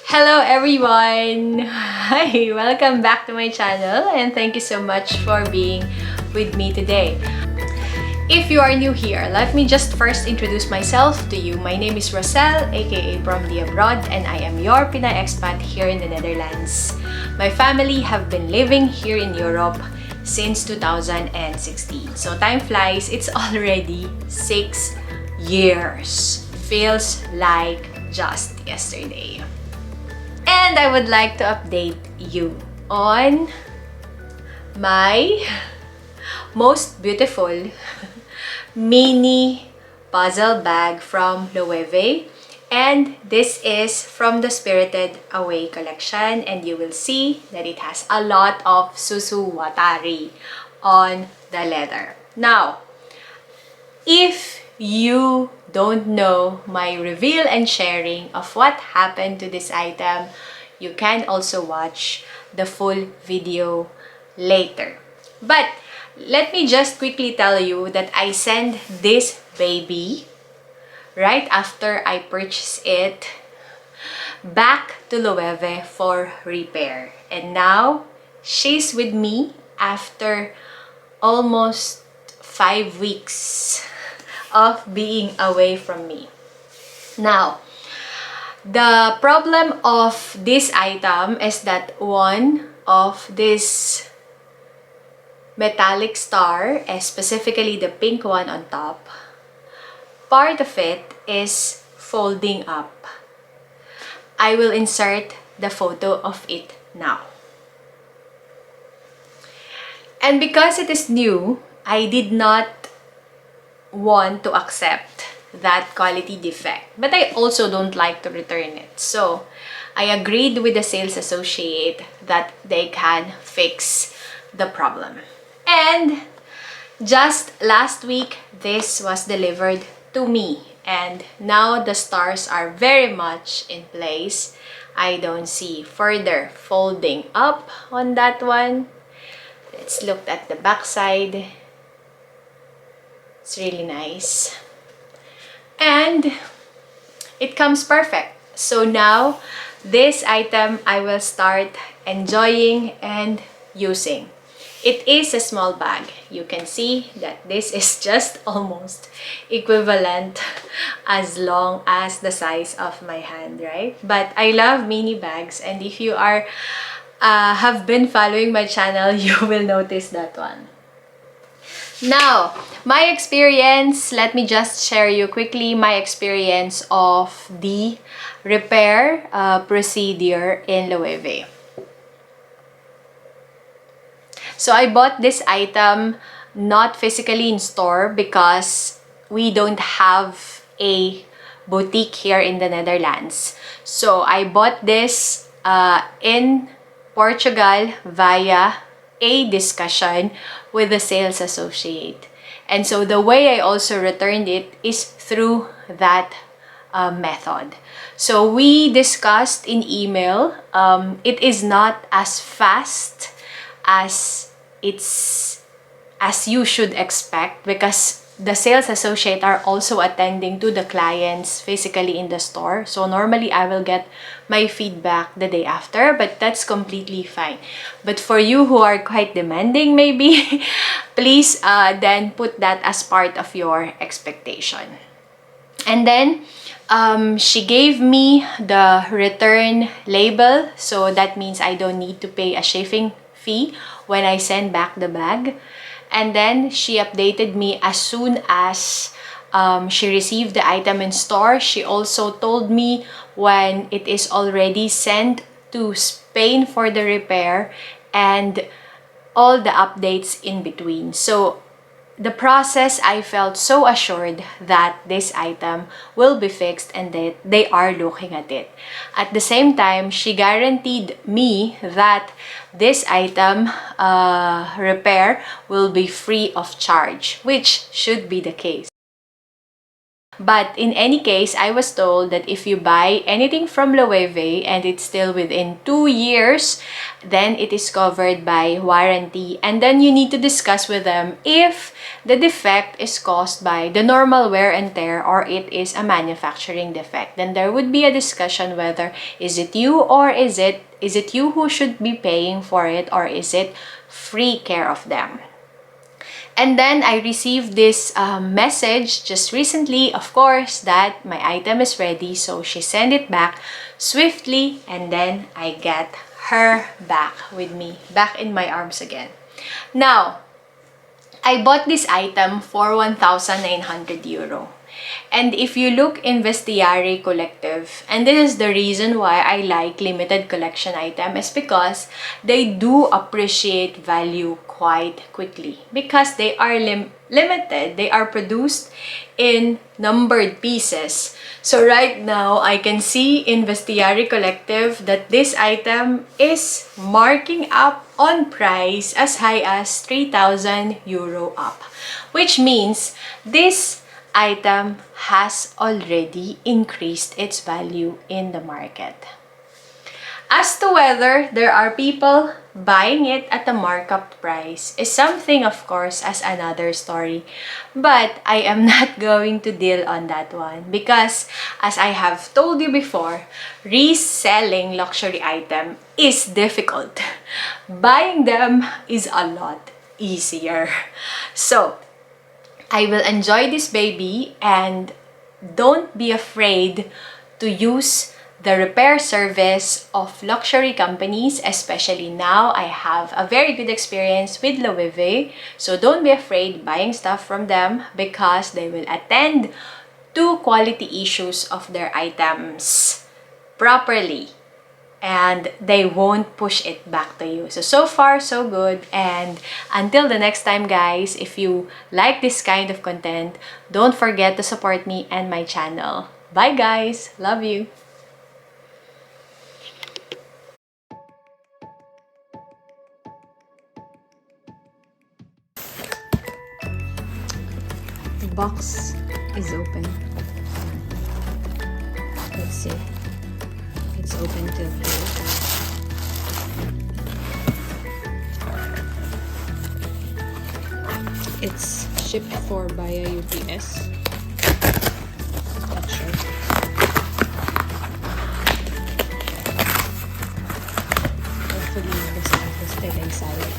Hello everyone! Hi! Welcome back to my channel and thank you so much for being with me today. If you are new here, let me just first introduce myself to you. My name is Rosel, aka from the abroad, and I am your Pinay expat here in the Netherlands. My family have been living here in Europe since 2016. So time flies, it's already 6 years. Feels like just yesterday. And I would like to update you on my most beautiful mini puzzle bag from Loewe. And this is from the Spirited Away collection, and you will see that it has a lot of susu watari on the leather. Now, if you don't know my reveal and sharing of what happened to this item, you can also watch the full video later. But let me just quickly tell you that I sent this baby right after I purchased it back to Loewe for repair. And now she's with me after almost 5 weeks of being away from me. Now, the problem of this item is that one of this metallic star, specifically the pink one on top, part of it is folding up. I will insert the photo of it now. And because it is new, I did not want to accept that quality defect, but I also don't like to return it. So I agreed with the sales associate that they can fix the problem. And just last week, this was delivered to me, and now the stars are very much in place. I don't see further folding up on that one. Let's look at the back side. It's really nice. And it comes perfect. So now, this item I will start enjoying and using. It is a small bag. You can see that this is just almost equivalent as long as the size of my hand, right? But I love mini bags, and if you are have been following my channel, you will notice that one. Now, my experience, let me just share you quickly my experience of the repair procedure in Loewe. So I bought this item not physically in store because we don't have a boutique here in the Netherlands. So I bought this in Portugal via a discussion with the sales associate. And so the way I also returned it is through that method. So we discussed in email. It is not as fast as you should expect, because the sales associate are also attending to the clients physically in the store. So normally I will get my feedback the day after, but that's completely fine. But for you who are quite demanding maybe, please then put that as part of your expectation. And then she gave me the return label, so that means I don't need to pay a shipping fee when I send back the bag. And then she updated me as soon as she received the item in store. She also told me when it is already sent to Spain for the repair and all the updates in between. So the process, I felt so assured that this item will be fixed and that they are looking at it. At the same time, she guaranteed me that this item repair will be free of charge, which should be the case. But in any case, I was told that if you buy anything from Loewe and it's still within 2 years, then it is covered by warranty. And then you need to discuss with them if the defect is caused by the normal wear and tear or it is a manufacturing defect. Then there would be a discussion whether is it you or is it you who should be paying for it, or is it free care of them. And then I received this message just recently, of course, that my item is ready. So she sent it back swiftly, and then I get her back with me, back in my arms again. Now, I bought this item for 1,900 euro. And if you look in Vestiaire Collective, and this is the reason why I like limited collection item, is because they do appreciate value quite quickly because they are limited. They are produced in numbered pieces. So right now, I can see in Vestiaire Collective that this item is marking up on price as high as 3,000 euro up, which means this item has already increased its value in the market. As to whether there are people buying it at a markup price is something, of course, as another story. But I am not going to deal on that one because, as I have told you before, reselling luxury item is difficult. Buying them is a lot easier. So, I will enjoy this baby, and don't be afraid to use the repair service of luxury companies, especially now. I have a very good experience with Loewe, so don't be afraid buying stuff from them because they will attend to quality issues of their items properly. And they won't push it back to you. So far, so good. And until the next time, guys, if you like this kind of content, don't forget to support me and my channel. Bye, guys. Love you. The box is open. Let's see. It's open till here. It's shipped for via UPS. Not sure. Hopefully the stuff is still inside.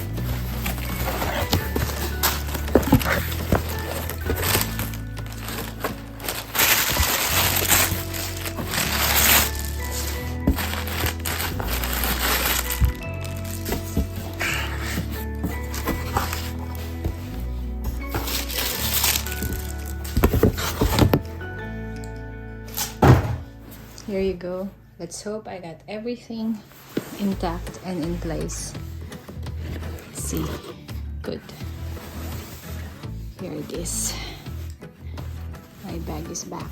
Here you go. Let's hope I got everything intact and in place. Let's see. Good. Here it is. My bag is back.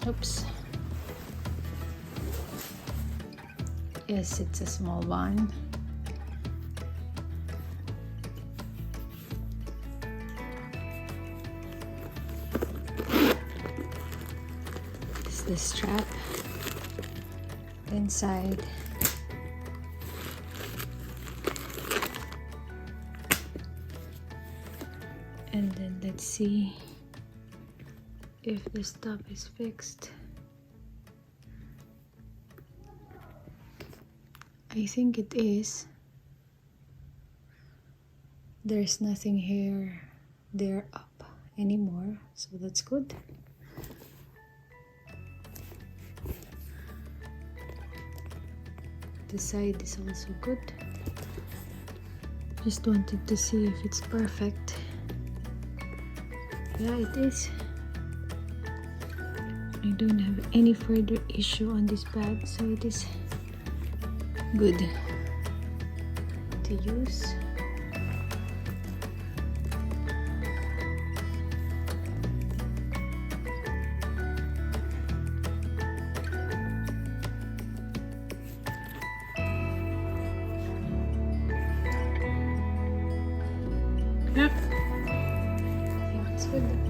Oops. Yes, it's a small one. The strap inside, and then let's see if the stuff is fixed. I think it is. There's nothing here there up anymore, so that's good. The side is also good. Just wanted to see if it's perfect. Yeah, it is. I don't have any further issue on this bag, so it is good to use. Yeah, it's good.